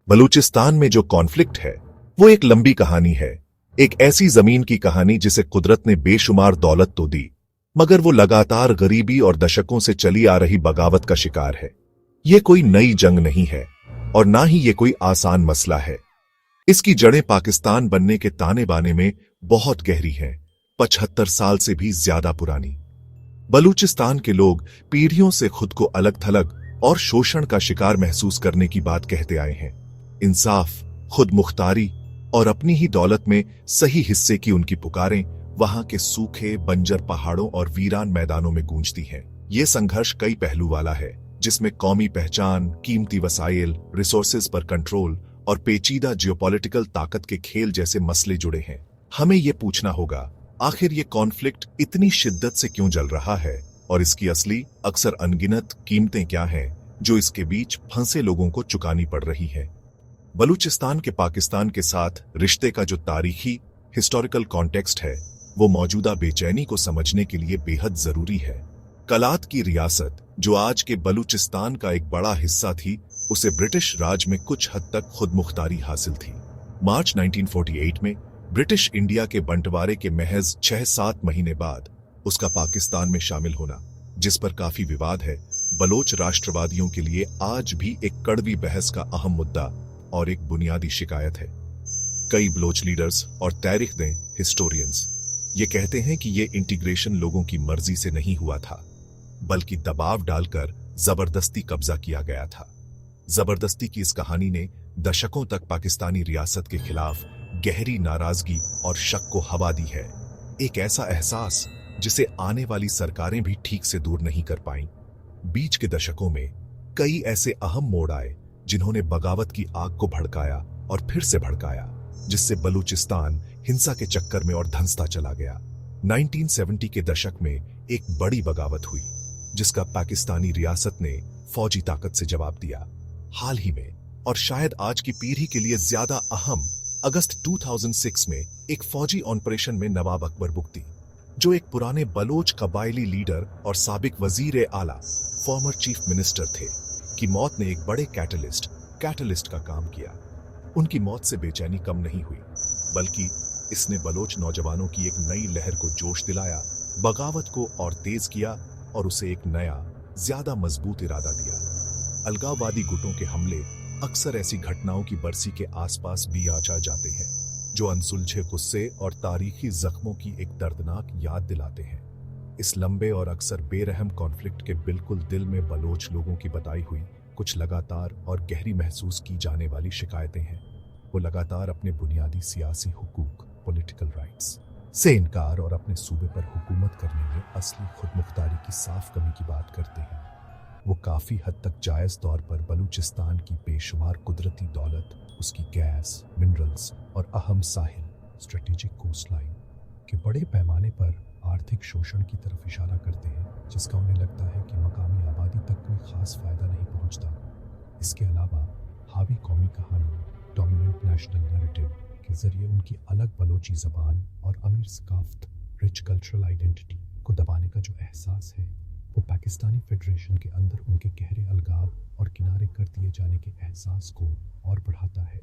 बलूचिस्तान में जो कॉन्फ्लिक्ट है वो एक लंबी कहानी है, एक ऐसी जमीन की कहानी जिसे कुदरत ने बेशुमार दौलत तो दी, मगर वो लगातार गरीबी और दशकों से चली आ रही बगावत का शिकार है। ये कोई नई जंग नहीं है और ना ही ये कोई आसान मसला है। इसकी जड़ें पाकिस्तान बनने के ताने बाने में बहुत गहरी हैं, 75 साल से भी ज्यादा पुरानी। बलूचिस्तान के लोग पीढ़ियों से खुद को अलग थलग और शोषण का शिकार महसूस करने की बात कहते आए हैं। इंसाफ, खुद मुख्तारी और अपनी ही दौलत में सही हिस्से की उनकी पुकारें वहां के सूखे बंजर पहाड़ों और वीरान मैदानों में गूंजती हैं। ये संघर्ष कई पहलू वाला है, जिसमें कौमी पहचान, कीमती वसाइल, रिसोर्सेज पर कंट्रोल और पेचीदा जियोपॉलिटिकल ताकत के खेल जैसे मसले जुड़े हैं। हमें ये पूछना होगा, आखिर ये कॉन्फ्लिक्ट इतनी शिद्दत से क्यों जल रहा है और इसकी असली अक्सर अनगिनत कीमतें क्या हैं जो इसके बीच फंसे लोगों को चुकानी पड़ रही है। बलूचिस्तान के पाकिस्तान के साथ रिश्ते का जो तारीखी हिस्टोरिकल कॉन्टेक्स्ट है वो मौजूदा बेचैनी को समझने के लिए बेहद जरूरी है। कलात की रियासत, जो आज के बलूचिस्तान का एक बड़ा हिस्सा थी, उसे ब्रिटिश राज में कुछ हद तक खुद मुख्तारी हासिल थी। मार्च 1948 में ब्रिटिश इंडिया के बंटवारे के महज 6-7 महीने बाद उसका पाकिस्तान में शामिल होना, जिस पर काफी विवाद है, बलोच राष्ट्रवादियों के लिए आज भी एक कड़वी बहस का अहम मुद्दा और एक बुनियादी शिकायत है। कई बलोच लीडर्स और तारीख-दें हिस्टोरियंस ये कहते हैं कि ये इंटीग्रेशन लोगों की मर्जी से नहीं हुआ था, बल्कि दबाव डालकर जबरदस्ती कब्जा किया गया था। जबरदस्ती की इस कहानी ने दशकों तक पाकिस्तानी रियासत के खिलाफ गहरी नाराजगी और शक को हवा दी है, एक ऐसा एहसास जिसे आने वाली सरकारें भी ठीक से दूर नहीं कर पाईं। बीच के दशकों में कई ऐसे अहम मोड़ आए जिन्होंने बगावत की आग को भड़काया और फिर से भड़काया, जिससे बलूचिस्तान हिंसा के चक्कर में और धंसता चला गया। 1970 के दशक में एक बड़ी बगावत हुई जिसका पाकिस्तानी रियासत ने फौजी ताकत से जवाब दिया। हाल ही में, और शायद आज की पीढ़ी के लिए ज्यादा अहम, अगस्त 2006 में एक फौजी ऑपरेशन में नवाब अकबर बुख्ती, जो एक पुराने बलोच कबायली लीडर और साबिक वजीर आला फॉर्मर चीफ मिनिस्टर थे, की मौत ने एक बड़े कैटलिस्ट का काम किया। उनकी मौत से बेचैनी कम नहीं हुई, बल्कि इसने बलोच नौजवानों की एक नई लहर को जोश दिलाया, बगावत को और तेज किया और उसे एक नया, ज्यादा मजबूत इरादा दिया। अलगाववादी गुटों के हमले अक्सर ऐसी घटनाओं की बरसी के आसपास भी आ जाते हैं, जो अनसुलझे गुस्से और तारीखी जख्मों की एक दर्दनाक याद दिलाते हैं। इस लंबे और अक्सर बेरहम कॉन्फ्लिक्ट के बिल्कुल दिल में बलोच लोगों की बताई हुई कुछ लगातार और गहरी महसूस की जाने वाली शिकायतें हैं। वो लगातार अपने बुनियादी सियासी हुकूक, पॉलिटिकल राइट्स से इनकार और अपने सूबे पर हुकूमत करने में असली खुद मुख्तारी की साफ कमी की बात करते हैं। वो काफी हद तक जायज तौर पर बलूचिस्तान की बेशुमार कुदरती दौलत, उसकी गैस, मिनरल्स और अहम साहिल, स्ट्रेटेजिक कोस्ट लाइन के बड़े पैमाने पर आर्थिक शोषण की तरफ इशारा करते हैं, जिसका उन्हें लगता है कि मकामी आबादी तक कोई खास फायदा नहीं पहुंचता। इसके अलावा हावी कौमी कहानी, डोमिनेंट नेशनल नैरेटिव के जरिए उनकी अलग बलोची जबान और अमीर सकाफत, रिच कल्चरल आइडेंटिटी को दबाने का जो एहसास है, वो पाकिस्तानी फेडरेशन के अंदर उनके गहरे अलगाव और किनारे कर दिए जाने के एहसास को और बढ़ाता है।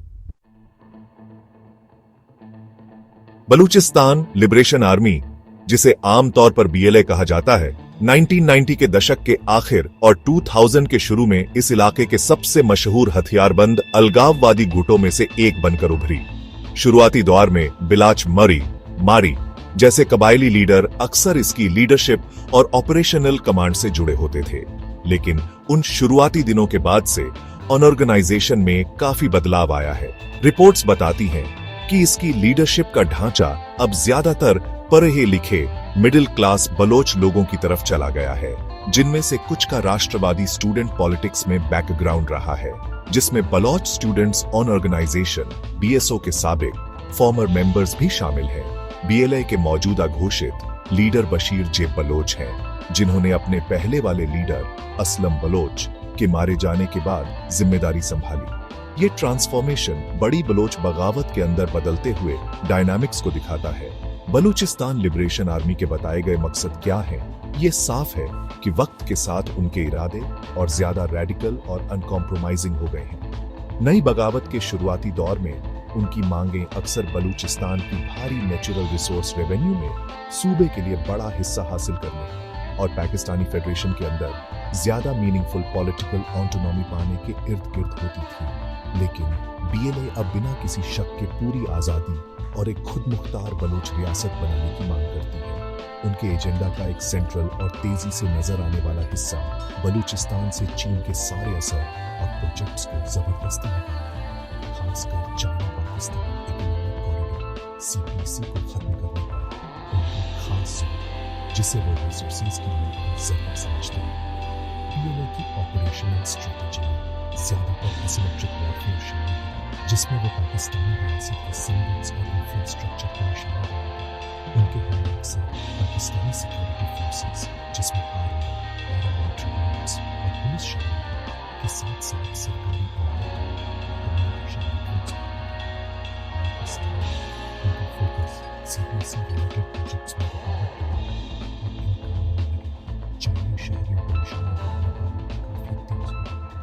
बलूचिस्तान लिबरेशन आर्मी, जिसे आमतौर पर BLA कहा जाता है, 1990 के दशक के आखिर और 2000 के शुरू में इस इलाके के सबसे मशहूर हथियारबंद अलगाववादी गुटों में से एक बनकर उभरी। शुरुआती दौर में बिलाच मारी जैसे कबायली लीडर अक्सर इसकी लीडरशिप और ऑपरेशनल कमांड से जुड़े होते थे, लेकिन उन शुरुआती दिनों के बाद से ऑर्गेनाइजेशन में काफी बदलाव आया है। रिपोर्ट्स बताती हैं कि इसकी लीडरशिप का ढांचा अब ज्यादातर पढ़े लिखे मिडिल क्लास बलोच लोगों की तरफ चला गया है, जिनमें से कुछ का राष्ट्रवादी स्टूडेंट पॉलिटिक्स में बैकग्राउंड रहा है, जिसमें Baloch students on organization BSO के साबिक फॉर्मर मेंबर्स भी शामिल हैं। BLA के मौजूदा घोषित लीडर बशीर जे बलोच हैं, जिन्होंने अपने पहले वाले लीडर असलम बलोच के मारे जाने के बाद जिम्मेदारी संभाली। ये ट्रांसफॉर्मेशन बड़ी बलोच बगावत के अंदर बदलते हुए डायनामिक्स को दिखाता है। बलूचिस्तान लिबरेशन आर्मी के बताए गए मकसद क्या हैं? ये साफ है कि वक्त के साथ उनके इरादे और ज्यादा रेडिकल और अनकॉम्प्रोमाइजिंग हो गए हैं। नई बगावत के शुरुआती दौर में उनकी मांगें अक्सर बलूचिस्तान की भारी नेचुरल रिसोर्स रेवेन्यू में सूबे के लिए बड़ा हिस्सा हासिल करने और पाकिस्तानी फेडरेशन के अंदर ज्यादा मीनिंगफुल पॉलिटिकल ऑटोनॉमी पाने के इर्द गिर्द होती थी। लेकिन बीएलए अब बिना किसी शक के पूरी आजादी और एक खुद मुख्तार बलूच रियासत बनाने की मांग करती है। उनके एजेंडा का एक सेंट्रल और तेजी से नजर आने वाला हिस्सा बलूचिस्तान से चीन के सारे असर और प्रोजेक्ट्स को जबरदस्ती लगाना, खासकर China Pakistan economic corridor CPC को खत्म करने पर उनका खास जोर, जिसे वो रिसोर्सेज की जरूरत समझते हैं। बीएलए की ऑपरेशनल स्ट्रेटेजी में ज्यादातर एसिमेट्रिक वॉरफेयर शामिल है, जिसमें वो पाकिस्तानी रियासत के सिंबल्स और इंफ्रास्ट्रक्चर को निशाना बनाते हैं। उनके हमले अक्सर पाकिस्तानी सिक्योरिटी फोर्सेस, जिसमें आर्मी, पैरामिलिट्री यूनिट्स और पुलिस शामिल है, के साथ साथ सरकारी कम्युनिकेशन नेटवर्क्स पर पाकिस्तान उनका फोकस सीपीसी रिलेटेड प्रोजेक्ट्स में रुकावट डालना और इन कामों में लगे चाइनीज शहरियों को निशाना बनाने पर काफी तेज हो गया है।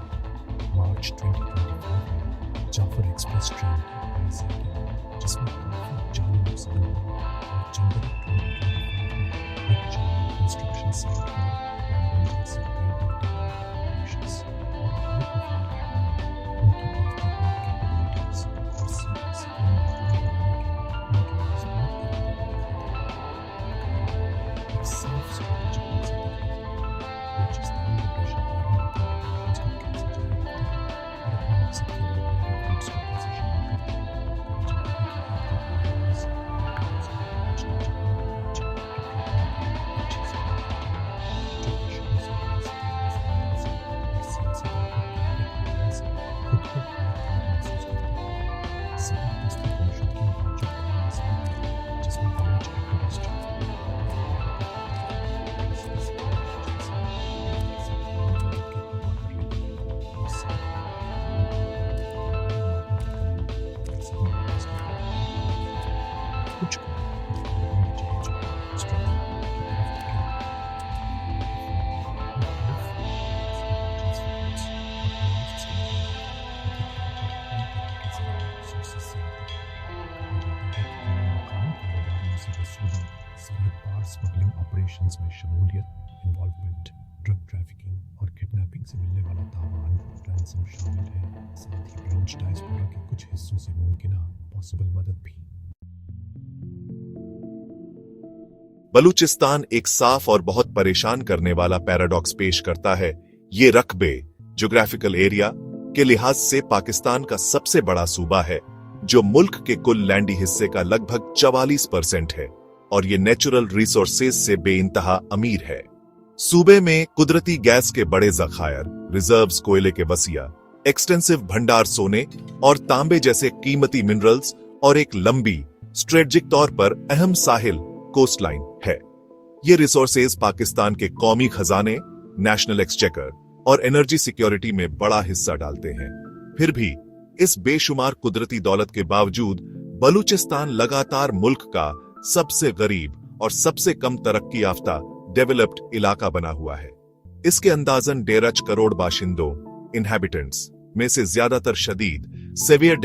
मार्च 2025 में जाफर एक्सप्रेस ट्रेन की हाईजैकिंग, जिसमें काफी जानी नुकसान हुआ, और जनवरी 2025 में एक चाइनीज कंस्ट्रक्शन साइट पर बॉम्बिंग जैसे कई डेटा ऑपरेशंस और हाई प्रोफाइल घटनाएं उनकी बढ़ती हुई कैपेबिलिटीज और सीपीसी को नाकाम बनाने के उनके मजबूत इरादे को दिखाती है। एक साफ स्ट्रेटेजिक मकसद दिखाती है। बलूचिस्तान लिबरेशन आर्मी अपने ऑपरेशंस को कैसे जारी रखती है और अपने मकसद के लिए नए रिक्रूट्स को कैसे शामिल करती है। कहा जाता है कि आपको प्लानिंग्स पहुंचना चाहिए पीछे रिक्रूटमेंट अच्छे से करती है, जो दशकों से रियासती राजधानी से और सियासी तौर पर पीछे खड़े से खुद को खराब महसूस करती है। जबरदस्ती परिषद की बातचीत बड़ी आसान है, जिसमें बलूच एक्टिविस्ट कुछ स्मगलिंग ऑपरेशंस में शमूलियत, इन्वॉल्वमेंट, ड्रग ट्रैफिकिंग और किडनैपिंग से मिलने वाला तावान, रैंसम शामिल है। साथ ही बलूच डायस्पोरा के कुछ हिस्सों से मुमकिन पॉसिबल मदद भी। बलूचिस्तान एक साफ और बहुत परेशान करने वाला पैराडॉक्स पेश करता है। ये रकबे, ज्योग्राफिकल एरिया के लिहाज से पाकिस्तान का सबसे बड़ा सूबा है, जो मुल्क के कुल लैंडी हिस्से का लगभग 44% है, और ये नेचुरल रिसोर्सेज से बेइंतहा अमीर है। सूबे में कुदरती गैस के बड़े जखायर, रिजर्व्स, कोयले के वसिया, एक्सटेंसिव भंडार सोने और तांबे जैसे कीमती मिनरल्स और एक लंबी, स्ट्रेटेजिक तौर पर अहम साहिल कोस्ट लाइन है। ये रिसोर्सेज पाकिस्तान के कौमी खजाने, नेशनल एक्सचेकर और एनर्जी सिक्योरिटी में बड़ा हिस्सा डालते हैं। फिर भी इस बेशुमार कुदरती दौलत के बावजूद बलूचिस्तान लगातार मुल्क का सबसे गरीब और सबसे कम तरक्की याफ्ता डेवलप्ड इलाका बना हुआ है। इसके अंदाजन 1.5 करोड़ बाशिंदों इनहैबिटेंट्स में से ज्यादातर शदीद सीवियर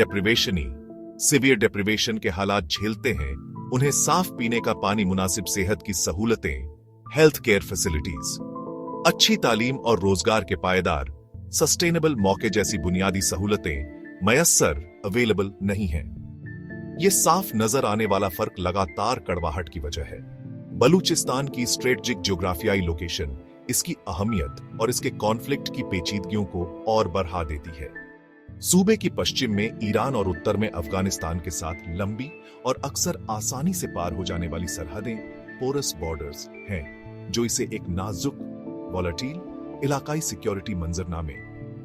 डेप्रिवेशन के हालात झेलते हैं। उन्हें साफ पीने का पानी, मुनासिब सेहत की सहूलतें, हेल्थ केयर फैसिलिटीज, अच्छी तालीम और रोजगार के पायदार सस्टेनेबल मौके जैसी बुनियादी सहूलतें मयस्सर अवेलेबल नहीं हैं। ये साफ नजर आने वाला फर्क लगातार कड़वाहट की वजह है। बलूचिस्तान की स्ट्रेटेजिक ज्योग्राफियाई लोकेशन इसकी अहमियत और इसके कॉन्फ्लिक्ट की पेचीदगियों को और बढ़ा देती है। सूबे की पश्चिम में ईरान और उत्तर में अफगानिस्तान के साथ लंबी और अक्सर आसानी से पार हो जाने वाली सरहदें, पोरस बॉर्डर्स हैं, जो इसे एक नाजुक, वॉलेटाइल इलाकाई सिक्योरिटी मंजरनामे,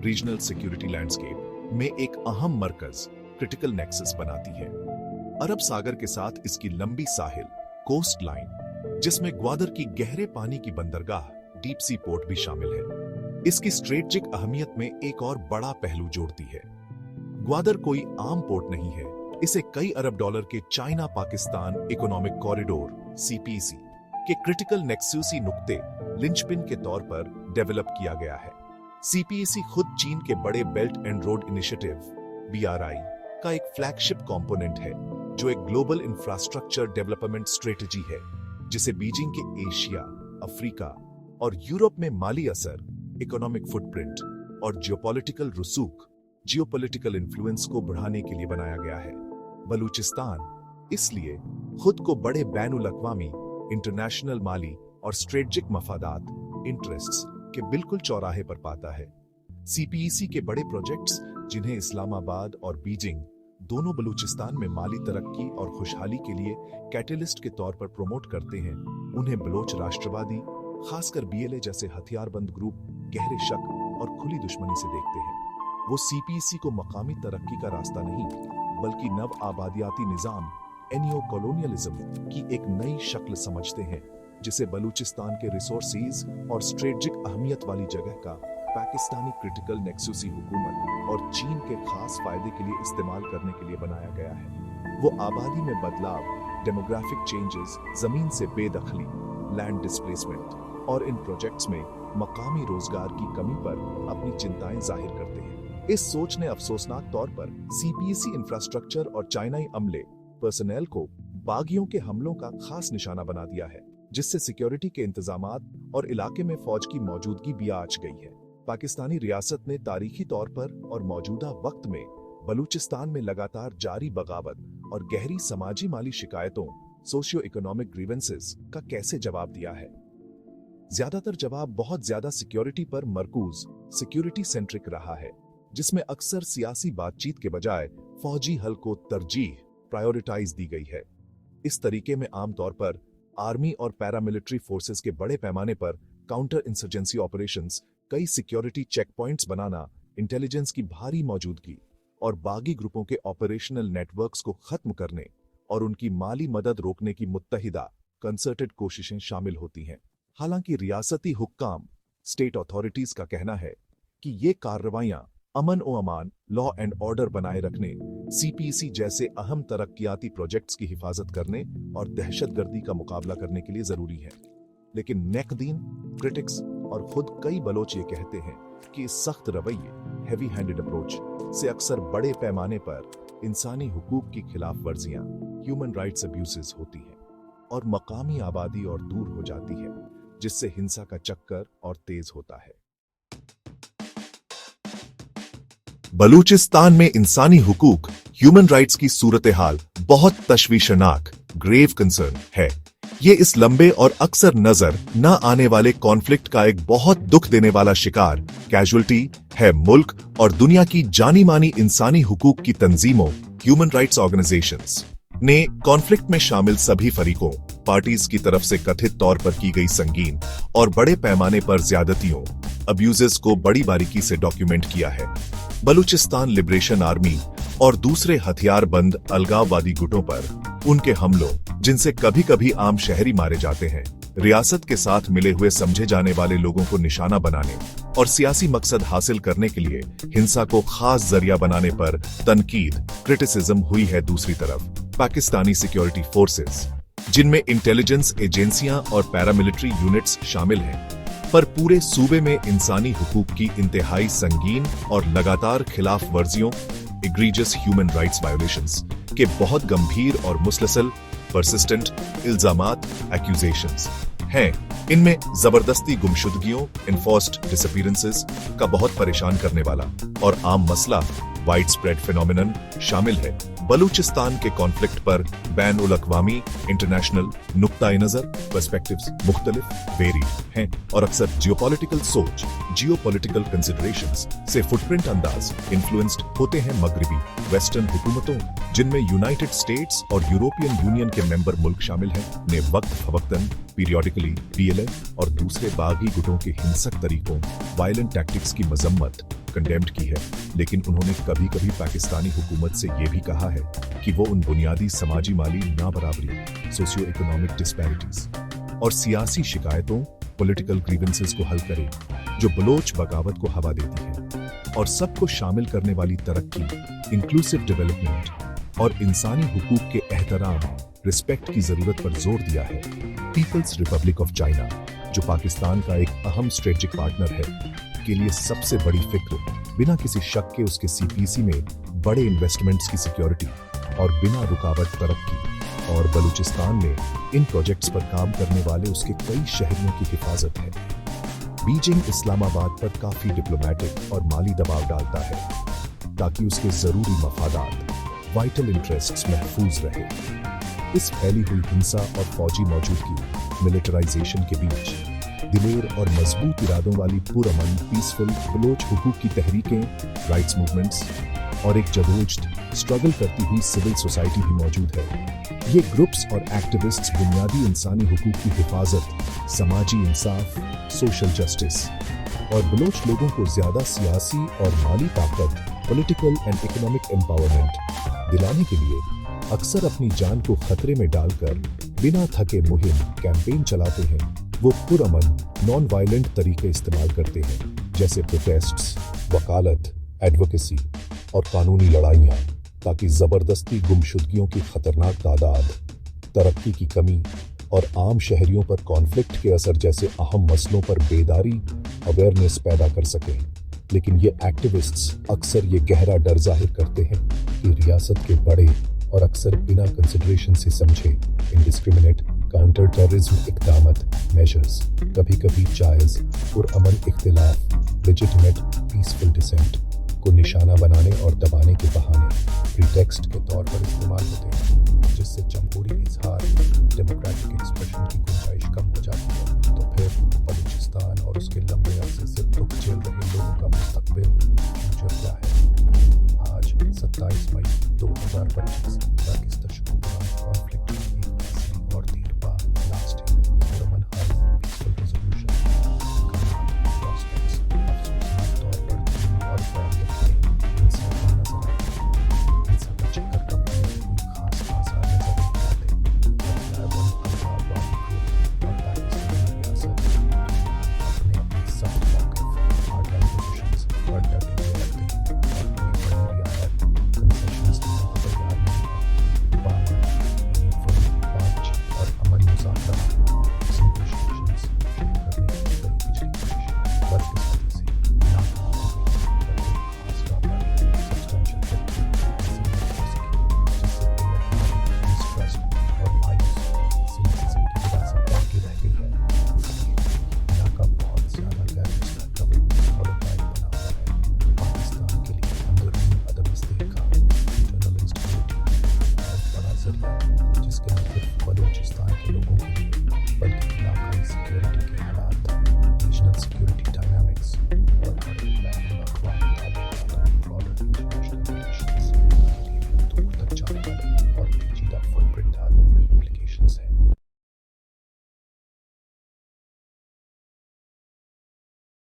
रीजनल सिक्योरिटी लैंडस्केप में एक अहम मरकज, क्रिटिकल नेक्सस बनाती है। अरब सागर के साथ इसकी लंबी साहिल, कोस्ट लाइन, जिसमें ग्वादर की गहरे पानी की बंदरगाह, डीप सी पोर्ट भी शामिल है, इसकी स्ट्रेटेजिक अहमियत में एक और बड़ा पहलू जोड़ती है। ग्वादर कोई आम पोर्ट नहीं है, इसे कई अरब डॉलर के China Pakistan economic corridor CPC के क्रिटिकल नेक्सूसी नुक्ते, लिंचपिन के तौर पर डेवलप किया गया है। सीपीईसी खुद चीन के बड़े belt and road initiative BRI का एक फ्लैगशिप कंपोनेंट है, जो एक ग्लोबल इंफ्रास्ट्रक्चर डेवलपमेंट स्ट्रेटजी है जिसे बीजिंग के एशिया, अफ्रीका और यूरोप में माली असर, इकोनॉमिक फुटप्रिंट और जियोपॉलिटिकल रसूख, जियोपॉलिटिकल इन्फ्लुएंस को बढ़ाने के लिए बनाया गया है। बलूचिस्तान इसलिए खुद को बड़े बैनुल-अक़वामी, इंटरनेशनल माली और स्ट्रेटेजिक मफादात, इंटरेस्ट्स के बिल्कुल चौराहे पर पाता है। सीपीईसी के बड़े प्रोजेक्ट्स, जिन्हें इस्लामाबाद और बीजिंग दोनों बलूचिस्तान में माली तरक्की और खुशहाली के लिए कैटलिस्ट के तौर पर प्रमोट करते हैं, उन्हें बलोच राष्ट्रवादी, खासकर BLA जैसे हथियारबंद ग्रुप गहरे शक और खुली दुश्मनी से देखते हैं। वो सीपीईसी को मकामी तरक्की का रास्ता नहीं, बल्कि नव आबादियाती निजाम, एनियो कॉलोनियलिज्म की एक नई शक्ल समझते हैं, जिसे बलूचिस्तान के रिसोर्सेज और स्ट्रेटेजिक अहमियत वाली जगह का पाकिस्तानी क्रिटिकल नेक्सुसी हुकूमत और चीन के खास फायदे के लिए इस्तेमाल करने के लिए बनाया गया है। वो आबादी में बदलाव, डेमोग्राफिक चेंजेस, जमीन से बेदखली, लैंड डिस्प्लेसमेंट और इन प्रोजेक्ट्स में मकामी रोजगार की कमी पर अपनी चिंताएं जाहिर करते हैं। इस सोच ने अफसोसनाक तौर पर सीपीईसी इंफ्रास्ट्रक्चर और चाइनाई अमले पर्सनल को बागियों के हमलों का खास निशाना बना दिया है, जिससे सिक्योरिटी के इंतजामात और इलाके में फौज की मौजूदगी भी आंच गई है। पाकिस्तानी रियासत ने तारीखी तौर पर और मौजूदा वक्त में बलूचिस्तान में लगातार जारी बगावत और गहरी समाजी माली शिकायतों, सोशियो इकोनॉमिक ग्रीवेंसेस का कैसे जवाब दिया है? ज्यादातर जवाब बहुत ज्यादा सिक्योरिटी पर मरकूज, सिक्योरिटी सेंट्रिक रहा है, जिसमें अक्सर सियासी बातचीत के बजाय फौजी हल को तरजीह, प्रायोरिटाइज दी गई है। इस तरीके में आमतौर पर आर्मी और पैरामिलिट्री फोर्सेस के बड़े पैमाने पर काउंटर इंसर्जेंसी ऑपरेशंस, कई सिक्योरिटी चेक पॉइंट्स बनाना, इंटेलिजेंस की भारी मौजूदगी और बागी ग्रुपों के ऑपरेशनल नेटवर्क्स को खत्म करने और उनकी माली मदद रोकने की मुत्तहिदा कंसर्टेड कोशिशें शामिल होती हैं। हालांकि रियासती हुक्काम, स्टेट अथॉरिटीज का कहना है कि ये कार्रवाइयां अमन ओ अमान, लॉ एंड ऑर्डर बनाए रखने, सीपीईसी जैसे अहम तरक्कियाती प्रोजेक्ट्स की हिफाजत करने और दहशतगर्दी का मुकाबला करने के लिए जरूरी है। लेकिन नेकदीन, क्रिटिक्स और खुद कई बलोच ये कहते हैं कि इस सख्त रवैये, हैवी हैंडेड अप्रोच से अक्सर बड़े पैमाने पर इंसानी हुकूक की खिलाफ वर्जियां, ह्यूमन राइट्स अब्यूजेस होती हैं और मकामी आबादी और दूर हो जाती है, जिससे हिंसा का चक्कर और तेज होता है। बलूचिस्तान में इंसानी हुकूक, ह्यूमन राइट्स की सूरत हाल बहुत तशवीशनाक, ग्रेव कंसर्न है। ये इस लंबे और अक्सर नजर न आने वाले कॉन्फ्लिक्ट का एक बहुत दुख देने वाला शिकार, कैजुअल्टी है। मुल्क और दुनिया की जानी मानी इंसानी हुकूक की तंजीमों, ह्यूमन राइट्स ऑर्गेनाइजेशंस ने कॉन्फ्लिक्ट में शामिल सभी फरीकों, पार्टीज की तरफ से कथित तौर पर की गई संगीन और बड़े पैमाने पर ज्यादतियों, अब्यूजेस को बड़ी बारीकी से डॉक्यूमेंट किया है। बलूचिस्तान लिबरेशन आर्मी और दूसरे हथियारबंद अलगाववादी गुटों पर उनके हमलों, जिनसे कभी कभी आम शहरी मारे जाते हैं, रियासत के साथ मिले हुए समझे जाने वाले लोगों को निशाना बनाने और सियासी मकसद हासिल करने के लिए हिंसा को खास जरिया बनाने पर तनकीद, क्रिटिसिज्म हुई है। दूसरी तरफ पाकिस्तानी सिक्योरिटी फोर्सेस, जिनमें इंटेलिजेंस एजेंसियां और पैरामिलिट्री यूनिट्स शामिल हैं, पर पूरे सूबे में इंसानी हुकूक की इंतहाई संगीन और लगातार खिलाफ वर्जियों, egregious ह्यूमन राइट्स वायोलेशंस के बहुत गंभीर और मुसलसल परसिस्टेंट इल्जामात, एक्यूजेशंस हैं। इनमें जबरदस्ती गुमशुदगियों, इन्फोर्स्ड डिसअपीयरेंसेस का बहुत परेशान करने वाला और आम मसला, वाइड स्प्रेड फिनोमिनन शामिल है। बलूचिस्तान के कॉन्फ्लिक्ट पर बैन उल अक़वामी, इंटरनेशनल नुक्ता-ए नजर, पर्सपेक्टिव्स मुख्तलिफ, वेरीड हैं और अक्सर जियोपॉलिटिकल सोच, जियोपॉलिटिकल कंसिडरेशंस से फुटप्रिंट अंदाज इन्फ्लुएंस्ड होते हैं। मगरिबी वेस्टर्न हुकूमतों, जिनमें यूनाइटेड स्टेट्स और यूरोपियन यूनियन के मेंबर मुल्क शामिल हैं, ने वक्त फवक्तन पीरियोडिकली BLA और दूसरे बागी गुटों के हिंसक तरीकों, वायलेंट टैक्टिक्स की मजम्मत कंडेम्ड की है। लेकिन उन्होंने कभी कभी पाकिस्तानी हुकूमत से ये भी कहा है कि वो उन बुनियादी समाजी माली नाबराबरी, सोशियो इकोनॉमिक डिस्पैरिटीज और सियासी शिकायतों, पॉलिटिकल ग्रीवेंसेस को हल करे, जो बलोच बगावत को हवा देती है और सबको शामिल करने वाली तरक्की, इंक्लूसिव डेवलपमेंट और इंसानी हुकूक के एहतराम, रिस्पेक्ट की जरूरत पर जोर दिया है। पीपल्स रिपब्लिक ऑफ चाइना, जो पाकिस्तान का एक अहम स्ट्रेटेजिक पार्टनर है, के लिए सबसे बड़ी फिक्र बिना किसी शक के उसके सीपीसी में बड़े इन्वेस्टमेंट्स की सिक्योरिटी और बिना रुकावट तरक्की और बलूचिस्तान में इन प्रोजेक्ट्स पर काम करने वाले उसके कई शहरियों की हिफाजत है। बीजिंग इस्लामाबाद पर काफी डिप्लोमेटिक और माली दबाव डालता है ताकि उसके जरूरी मफादात वाइटल इंटरेस्ट्स महफूज रहे। इस फैली हुई हिंसा और फौजी मौजूदगी मिलिटराइजेशन के बीच दिलेर और मजबूत इरादों वाली पुरअमन पीसफुल बलोच हुकूक की तहरीकें, राइट्स मूवमेंट्स और एक जदोजहद स्ट्रगल करती हुई सिविल सोसाइटी भी मौजूद है। ये ग्रुप्स और एक्टिविस्ट्स बुनियादी इंसानी हुकूक की हिफाजत, समाजी इंसाफ, सोशल जस्टिस और बलोच लोगों को ज्यादा सियासी और माली ताकत, पॉलिटिकल एंड इकोनॉमिक एम्पावरमेंट दिलाने के लिए अक्सर अपनी जान को खतरे में डालकर बिना थके मुहिम कैंपेन चलाते हैं। वो पुरअमन नॉन वायलेंट तरीके इस्तेमाल करते हैं जैसे प्रोटेस्ट्स, वकालत, एडवोकेसी और कानूनी लड़ाइयाँ, ताकि जबरदस्ती गुमशुदगियों की खतरनाक तादाद, तरक्की की कमी और आम शहरियों पर कॉन्फ्लिक्ट के असर जैसे अहम मसलों पर बेदारी अवेयरनेस पैदा कर सकें। लेकिन ये एक्टिविस्ट्स अक्सर ये गहरा डर जाहिर करते हैं कि रियासत के बड़े और अक्सर बिना कंसिडरेशन से समझे इंडिस्क्रिमिनेट काउंटर टेररिज्म इक़दामत मेजर्स कभी कभी जायज़ पुरअमन इख्तिलाफ लेजिटिमेट पीसफुल डिसेंट को निशाना बनाने और दबाने के बहाने प्रीटेक्स्ट के तौर पर इस्तेमाल होते हैं, जिससे जमहूरी इजहार डेमोक्रेटिक एक्सप्रेशन की गुंजाइश कम हो जाती है। तो फिर बलूचिस्तान और उसके लंबे अरसे से दुख झेल रहे लोगों का मुस्तकबिल फ्यूचर क्या है? आज 27 मई 2025